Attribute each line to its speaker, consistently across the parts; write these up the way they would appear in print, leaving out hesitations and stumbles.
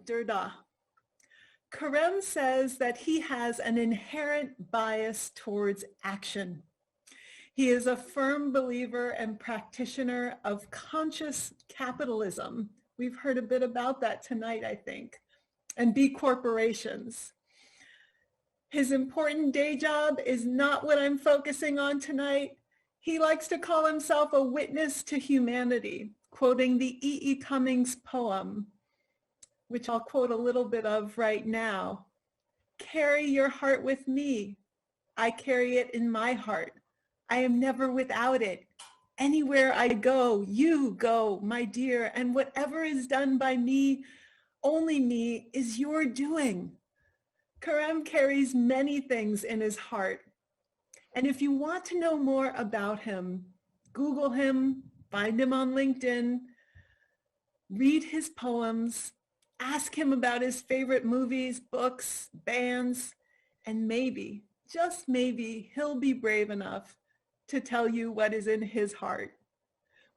Speaker 1: Durdag. Kerem says that he has an inherent bias towards action. He is a firm believer and practitioner of conscious capitalism. We've heard a bit about that tonight, I think, and B corporations. His important day job is not what I'm focusing on tonight. He likes to call himself a witness to humanity, quoting the E. E. Cummings poem, which I'll quote a little bit of right now. Carry your heart with me. I carry it in my heart. I am never without it. Anywhere I go, you go, my dear, and whatever is done by me, only me, is your doing. Kerem carries many things in his heart. And if you want to know more about him, Google him, find him on LinkedIn, read his poems, ask him about his favorite movies, books, bands, and maybe, just maybe, he'll be brave enough to tell you what is in his heart.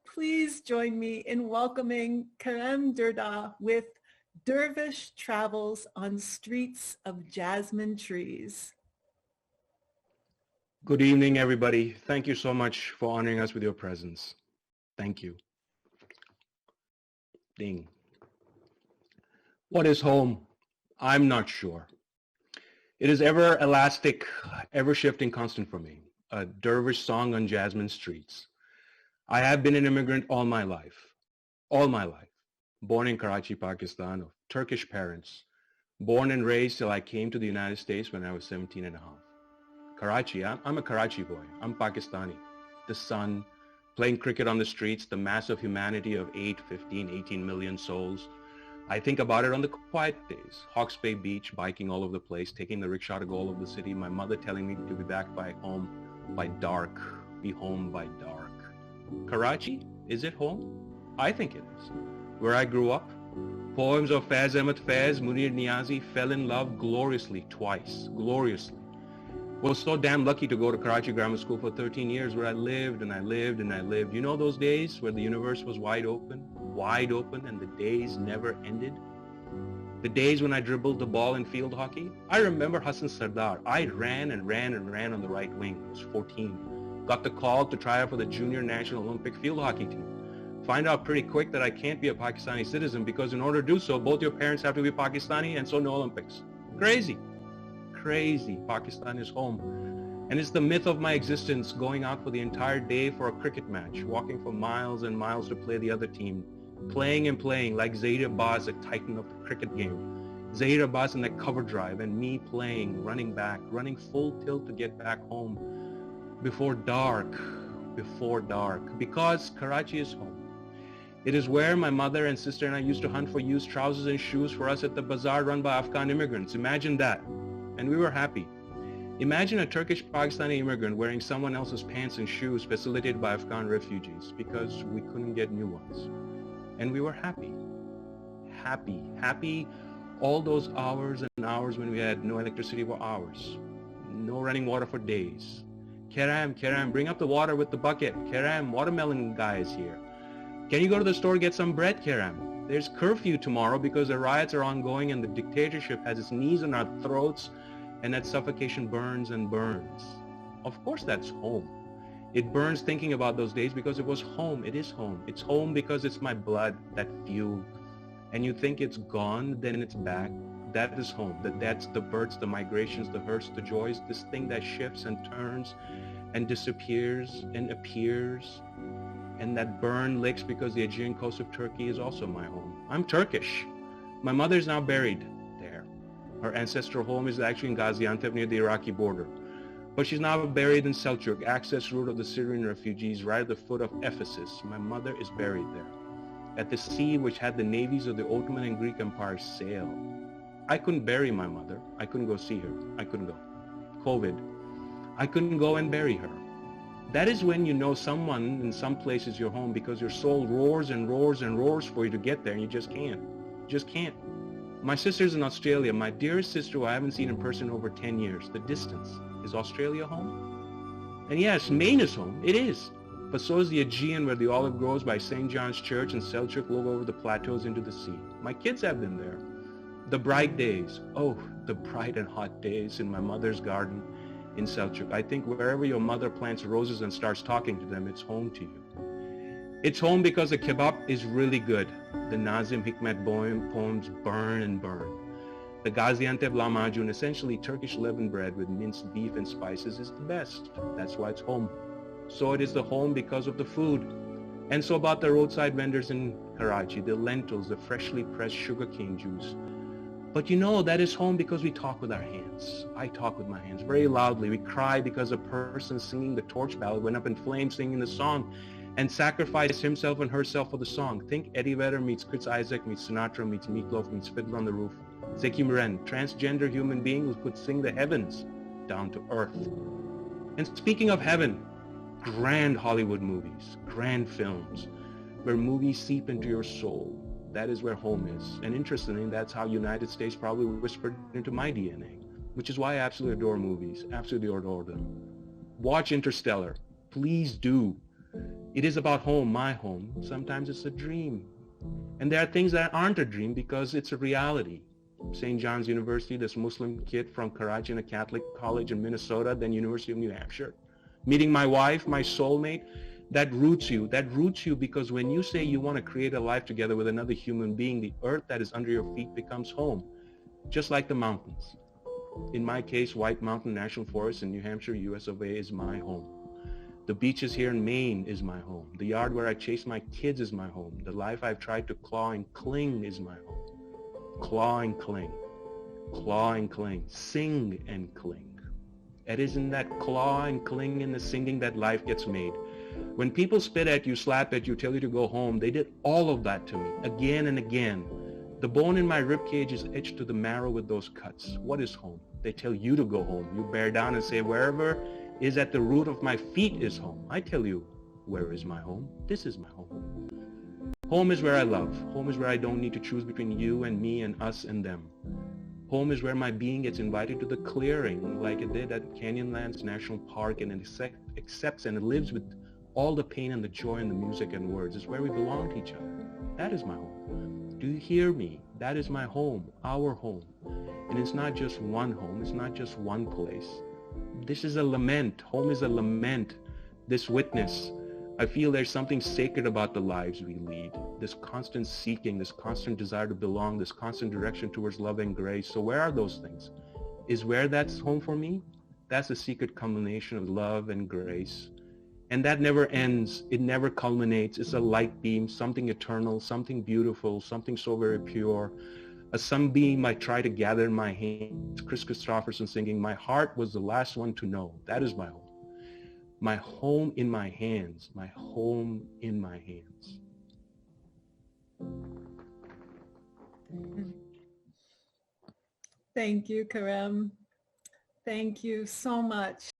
Speaker 1: Please join me in welcoming Kerem Durdag with Derwish Travels on Streets of Jasmine Trees.
Speaker 2: Good evening, everybody. Thank you so much for honoring us with your presence. Thank you. Ding. What is home? I'm not sure. It is ever elastic, ever shifting, constant for me. A dervish song on Jasmine streets. I have been an immigrant all my life. All my life. Born in Karachi, Pakistan, of Turkish parents. Born and raised till I came to the United States when I was 17 and a half. Karachi, I'm a Karachi boy. I'm Pakistani. The sun, playing cricket on the streets, the mass of humanity of 8, 15, 18 million souls. I think about it on the quiet days. Hawke's Bay Beach, biking all over the place, taking the rickshaw to go all over the city. My mother telling me to be back by home by dark. Be home by dark. Karachi, is it home? I think it is. Where I grew up, poems of Faiz Ahmed Faiz, Munir Niazi, fell in love gloriously twice. Gloriously. Was so damn lucky to go to Karachi Grammar School for 13 years where I lived and I lived and I lived. You know those days where the universe was wide open and the days never ended? The days when I dribbled the ball in field hockey? I remember Hassan Sardar. I ran and ran and ran on the right wing. I was 14. Got the call to try out for the Junior National Olympic field hockey team. Find out pretty quick that I can't be a Pakistani citizen because in order to do so, both your parents have to be Pakistani and so no Olympics. Crazy. Crazy. Pakistan is home. And it's the myth of my existence, going out for the entire day for a cricket match, walking for miles and miles to play the other team, playing and playing like Zaid Abbas, a titan of the cricket game. Zaid Abbas in that cover drive and me playing, running back, running full tilt to get back home before dark, because Karachi is home. It is where my mother and sister and I used to hunt for used trousers and shoes for us at the bazaar run by Afghan immigrants. Imagine that. And we were happy. Imagine a Turkish Pakistani immigrant wearing someone else's pants and shoes facilitated by Afghan refugees because we couldn't get new ones. And we were happy. Happy all those hours and hours when we had no electricity for hours. No running water for days. Kerem, bring up the water with the bucket. Kerem, watermelon guy is here. Can you go to the store and get some bread, Kerem? There's curfew tomorrow because the riots are ongoing and the dictatorship has its knees on our throats and that suffocation burns and burns. Of course that's home. It burns thinking about those days because it was home. It is home. It's home because it's my blood, that fuel. And you think it's gone, then it's back. That is home. That's the births, the migrations, the hurts, the joys, this thing that shifts and turns and disappears and appears. And that burn licks because the Aegean coast of Turkey is also my home. I'm Turkish. My mother is now buried there. Her ancestral home is actually in Gaziantep near the Iraqi border. But she's now buried in Seljuk, access route of the Syrian refugees right at the foot of Ephesus. My mother is buried there, at the sea which had the navies of the Ottoman and Greek empires sail. I couldn't bury my mother. I couldn't go see her. I couldn't go. COVID. I couldn't go and bury her. That is when you know someone in some place is your home because your soul roars and roars and roars for you to get there and you just can't. You just can't. My sister's in Australia. My dearest sister who I haven't seen in person over 10 years. The distance. Is Australia home? And yes, Maine is home. It is. But so is the Aegean where the olive grows by St. John's Church and Seljuk look over the plateaus into the sea. My kids have been there. The bright days, oh, the bright and hot days in my mother's garden in Selçuk. I think wherever your mother plants roses and starts talking to them, it's home to you. It's home because the kebab is really good. The Nazım Hikmet poems burn and burn. The Gaziantep lahmacun, essentially Turkish leavened bread with minced beef and spices, is the best. That's why it's home. So it is the home because of the food. And so about the roadside vendors in Karachi, the lentils, the freshly pressed sugarcane juice. But you know, that is home because we talk with our hands. I talk with my hands very loudly. We cry because a person singing the torch ballad went up in flames singing the song and sacrificed himself and herself for the song. Think Eddie Vedder meets Chris Isaac meets Sinatra meets Meatloaf meets Fiddler on the Roof. Zeki Müren, transgender human being who could sing the heavens down to earth. And speaking of heaven, grand Hollywood movies, grand films, where movies seep into your soul. That is where home is. And interestingly, that's how United States probably whispered into my DNA, which is why I absolutely adore movies, absolutely adore them. Watch Interstellar. Please do. It is about home, my home. Sometimes it's a dream. And there are things that aren't a dream because it's a reality. St. John's University, this Muslim kid from Karachi in a Catholic college in Minnesota, then University of New Hampshire. Meeting my wife, my soulmate, that roots you because when you say you want to create a life together with another human being, the earth that is under your feet becomes home, just like the mountains. In my case, White Mountain National Forest in New Hampshire, US of A is my home. The beaches here in Maine is my home. The yard where I chase my kids is my home. The life I've tried to claw and cling is my home. Claw and cling, claw and cling, sing and cling. It is in that claw and cling in the singing that life gets made. When people spit at you, slap at you, tell you to go home, they did all of that to me, again and again. The bone in my ribcage is etched to the marrow with those cuts. What is home? They tell you to go home. You bear down and say, wherever is at the root of my feet is home. I tell you, where is my home? This is my home. Home is where I love. Home is where I don't need to choose between you and me and us and them. Home is where my being gets invited to the clearing like it did at Canyonlands National Park, and it accepts and it lives with all the pain and the joy and the music and words. It's where we belong to each other. That is my home. Do you hear me? That is my home, our home. And it's not just one home. It's not just one place. This is a lament. Home is a lament. This witness. I feel there's something sacred about the lives we lead. This constant seeking, this constant desire to belong, this constant direction towards love and grace. So where are those things? Is where that's home for me? That's the secret culmination of love and grace. And that never ends. It never culminates. It's a light beam, something eternal, something beautiful, something so very pure. A sunbeam I try to gather in my hands. Chris Christopherson singing, my heart was the last one to know. That is my home. My home in my hands. My home in my hands.
Speaker 1: Thank you, Kerem. Thank you so much.